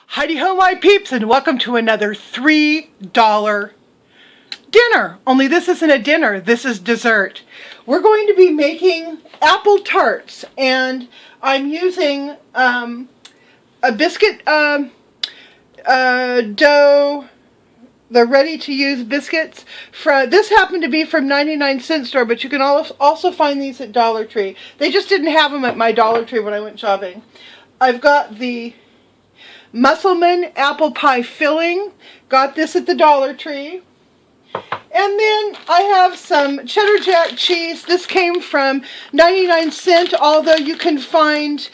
Heidi ho, my peeps, and welcome to another $3 dinner. Only this isn't a dinner, this is dessert. We're going to be making apple tarts, and I'm using a biscuit dough, the ready-to-use biscuits. This happened to be from 99-cent store, but you can also find these at Dollar Tree. They just didn't have them at my Dollar Tree when I went shopping. I've got the Musselman apple pie filling. Got this at the Dollar Tree. And then I have some cheddar jack cheese. This came from 99-cent, although you can find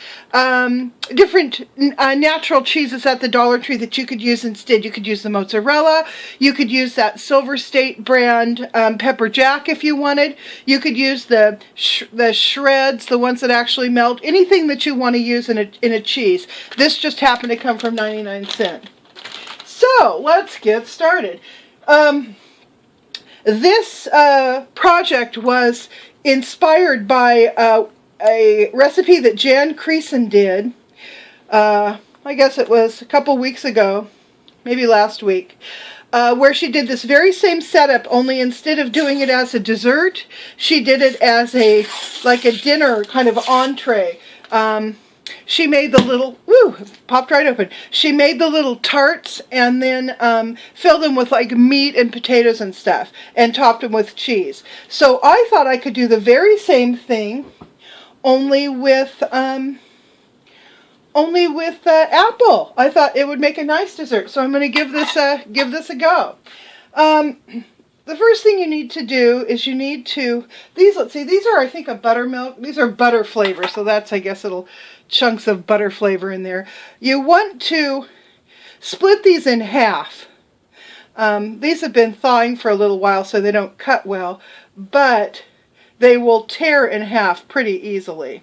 different natural cheeses at the Dollar Tree that you could use instead. You could use the mozzarella. You could use that Silver State brand pepper jack if you wanted. You could use the shreds, the ones that actually melt. Anything that you want to use in a cheese. This just happened to come from 99-cent. So let's get started. This project was inspired by a recipe that Jan Creason did. I guess it was a couple weeks ago, maybe last week, where she did this very same setup, only instead of doing it as a dessert, she did it as like a dinner kind of entree. She made the little, popped right open. She made the little tarts and then filled them with like meat and potatoes and stuff and topped them with cheese. So I thought I could do the very same thing, only with apple. I thought it would make a nice dessert, so I'm going to give this a go. The first thing you need to do is you need to, these are I think a buttermilk. These are butter flavor, so that's, I guess, chunks of butter flavor in there. You want to split these in half. These have been thawing for a little while, so they don't cut well, but they will tear in half pretty easily.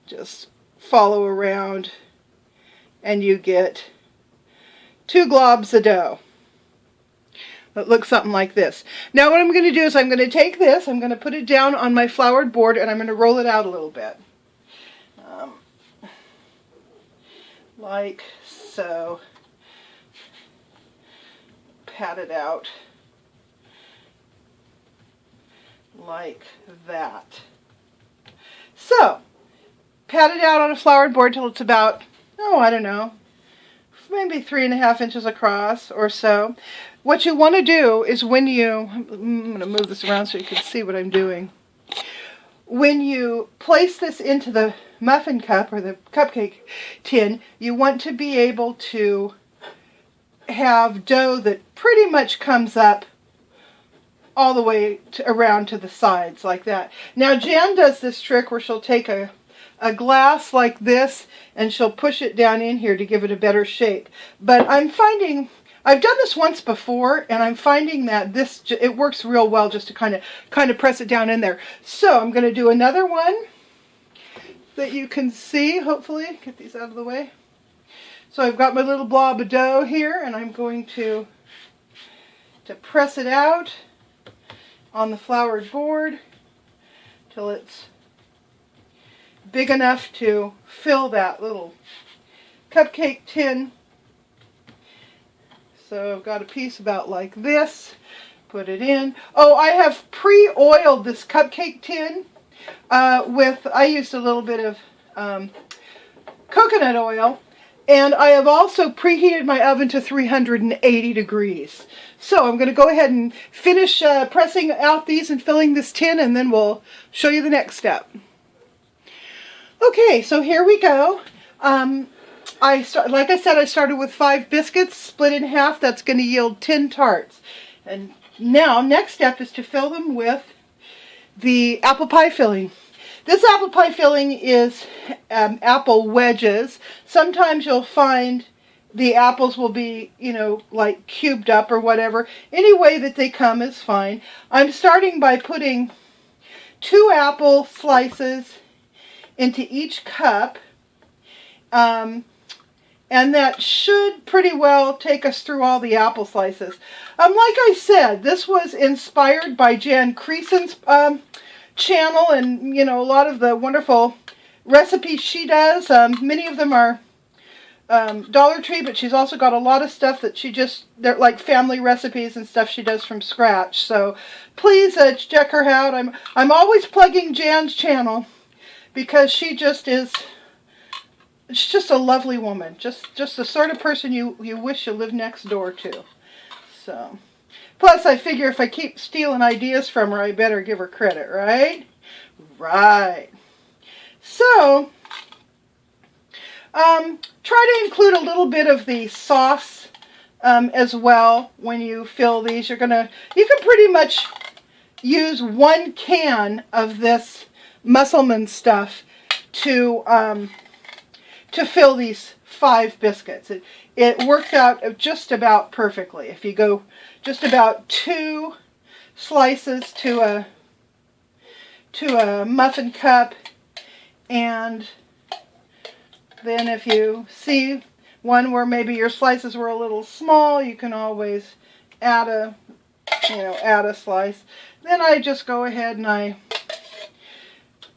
Just follow around and you get 2 globs of dough. It looks something like this. Now what I'm going to do is I'm going to take this, I'm going to put it down on my floured board, and I'm going to roll it out a little bit. Like so. Pat it out. Like that. So, pat it out on a floured board till it's about, I don't know, maybe 3.5 inches across or so. What you want to do is I'm going to move this around so you can see what I'm doing. When you place this into the muffin cup or the cupcake tin, you want to be able to have dough that pretty much comes up all the way around to the sides like that. Now Jan does this trick where she'll take a glass like this and she'll push it down in here to give it a better shape. But I've done this once before, and I'm finding that it works real well just to kind of press it down in there. So I'm going to do another one that you can see, hopefully. Get these out of the way. So I've got my little blob of dough here, and I'm going to press it out on the floured board till it's big enough to fill that little cupcake tin. So I've got a piece about like this. Put it in. Oh, I have pre-oiled this cupcake tin I used a little bit of coconut oil, and I have also preheated my oven to 380 degrees. So I'm going to go ahead and finish pressing out these and filling this tin, and then we'll show you the next step. Okay, so here we go. Like I said, I started with 5 biscuits, split in half. That's going to yield 10 tarts. And now, next step is to fill them with the apple pie filling. This apple pie filling is apple wedges. Sometimes you'll find the apples will be, like cubed up or whatever. Any way that they come is fine. I'm starting by putting 2 apple slices into each cup. And that should pretty well take us through all the apple slices. Like I said, this was inspired by Jan Creason's channel, and a lot of the wonderful recipes she does. Many of them are Dollar Tree, but she's also got a lot of stuff that they're like family recipes and stuff she does from scratch. So please check her out. I'm always plugging Jan's channel because she's just a lovely woman. Just the sort of person you wish you lived next door to. So, plus I figure if I keep stealing ideas from her, I better give her credit, right? Right. So, try to include a little bit of the sauce as well when you fill these. You can pretty much use 1 can of this Musselman stuff to fill these 5 biscuits. It works out just about perfectly. If you go just about 2 slices to a muffin cup, and then if you see one where maybe your slices were a little small, you can always add a slice. Then I just go ahead and I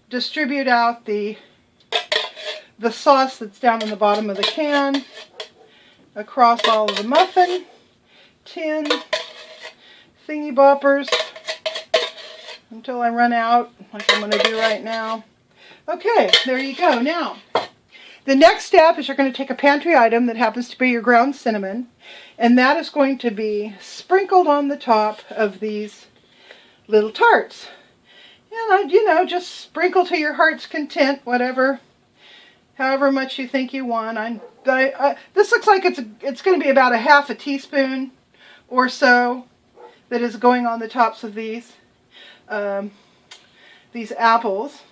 distribute out the sauce that's down in the bottom of the can across all of the muffin tin thingy boppers until I run out, like I'm going to do right now. Okay, there you go. Now, the next step is you're going to take a pantry item that happens to be your ground cinnamon, and that is going to be sprinkled on the top of these little tarts. And just sprinkle to your heart's content, however much you think you want. This looks like it's going to be about a half a teaspoon or so that is going on the tops of these apples.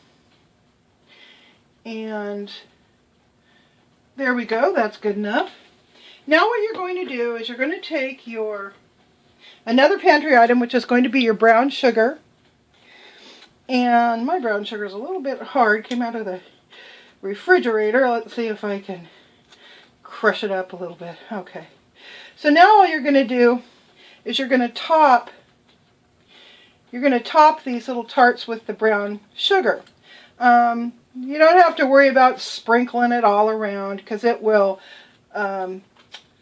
And there we go. That's good enough. Now what you're going to do is you're going to take another pantry item, which is going to be your brown sugar. And my brown sugar is a little bit hard. Came out of the refrigerator. Let's see if I can crush it up a little bit. Okay. So now all you're going to do is you're going to top these little tarts with the brown sugar. You don't have to worry about sprinkling it all around because it will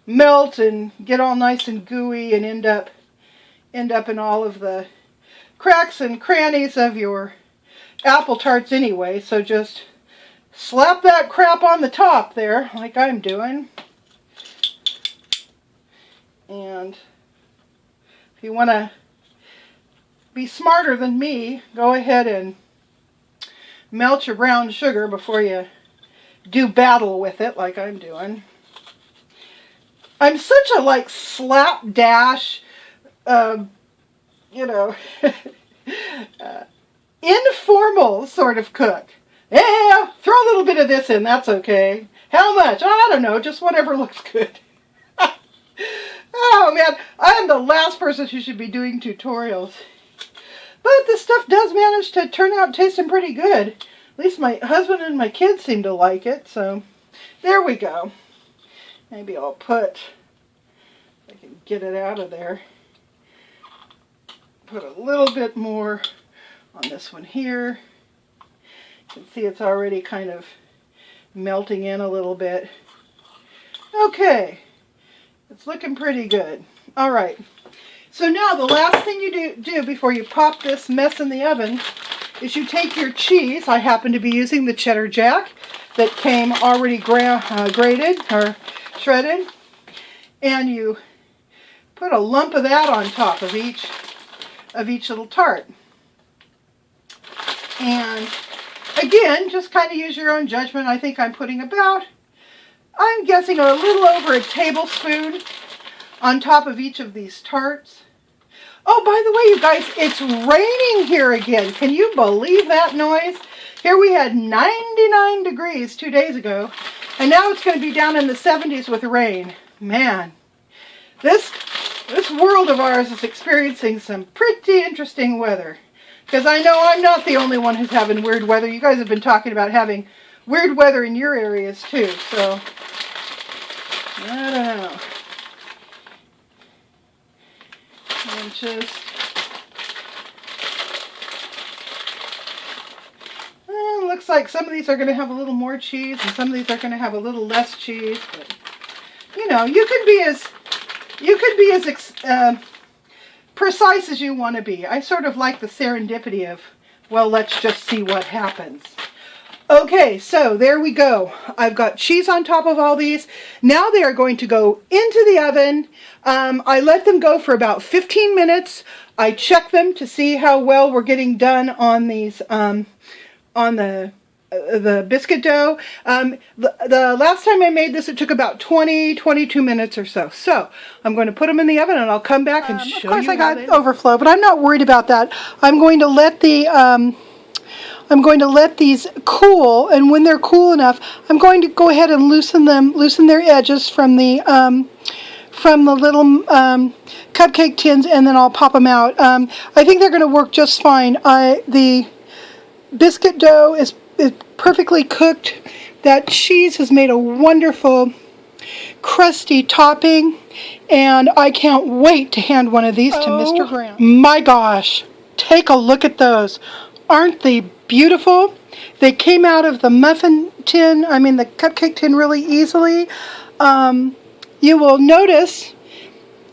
melt and get all nice and gooey and end up in all of the cracks and crannies of your apple tarts anyway. So just slap that crap on the top there, like I'm doing. And if you want to be smarter than me, go ahead and melt your brown sugar before you do battle with it, like I'm doing. I'm such a slapdash, informal sort of cook. Yeah, throw a little bit of this in, that's okay. How much? I don't know, just whatever looks good. Oh man, I am the last person who should be doing tutorials. But this stuff does manage to turn out tasting pretty good. At least my husband and my kids seem to like it, so there we go. Maybe I'll if I can get it out of there, put a little bit more on this one here. You can see it's already kind of melting in a little bit. Okay, it's looking pretty good. All right, so now the last thing you do before you pop this mess in the oven is you take your cheese. I happen to be using the cheddar jack that came already grated or shredded, and you put a lump of that on top of each little tart. And again, just kind of use your own judgment. I think I'm guessing a little over a tablespoon on top of each of these tarts. Oh, by the way, you guys, it's raining here again. Can you believe that noise? Here we had 99 degrees 2 days ago, and now it's going to be down in the 70s with rain. Man, this world of ours is experiencing some pretty interesting weather. Because I know I'm not the only one who's having weird weather. You guys have been talking about having weird weather in your areas too, so I don't know. And looks like some of these are going to have a little more cheese and some of these are going to have a little less cheese. But, you know, you could be as precise as you want to be. I sort of like the serendipity of, well, let's just see what happens. Okay, so there we go. I've got cheese on top of all these. Now they are going to go into the oven. I let them go for about 15 minutes. I check them to see how well we're getting done on these, on the biscuit dough. The last time I made this, it took about 22 minutes or so. So I'm going to put them in the oven and I'll come back and show you. Of course, I got overflow, but I'm not worried about that. I'm going to let these cool, and when they're cool enough, I'm going to go ahead and loosen their edges from the little cupcake tins, and then I'll pop them out. I think they're going to work just fine. The biscuit dough is perfectly cooked. That cheese has made a wonderful crusty topping, and I can't wait to hand one of these to Mr. Grant. My gosh, take a look at those. Aren't they beautiful? They came out of the muffin tin, the cupcake tin really easily. You will notice,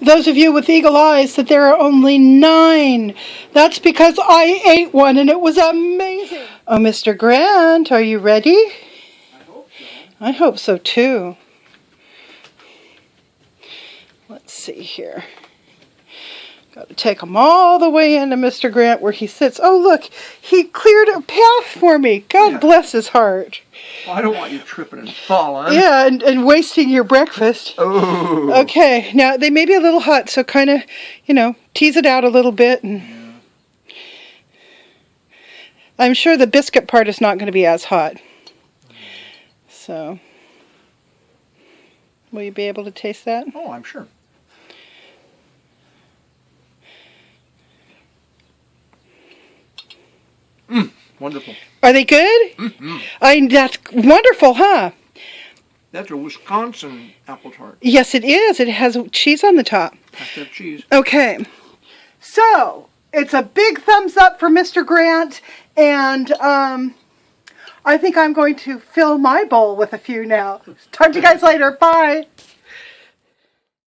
those of you with eagle eyes, that there are only 9. That's because I ate one and it was amazing. Oh, Mr. Grant, are you ready? I hope so. I hope so too. Let's see here. Got to take them all the way into Mr. Grant where he sits. Oh, look, he cleared a path for me. God bless his heart. Well, I don't want you tripping and falling. Yeah, and wasting your breakfast. Oh. Okay, now they may be a little hot, so kind of, tease it out a little bit. And yeah. I'm sure the biscuit part is not going to be as hot. So, will you be able to taste that? Oh, I'm sure. Wonderful. Are they good? Mm-hmm. That's wonderful, huh? That's a Wisconsin apple tart. Yes, it is. It has cheese on the top. Has to have cheese. Okay. So, it's a big thumbs up for Mr. Grant, and I think I'm going to fill my bowl with a few now. Talk to you guys later. Bye.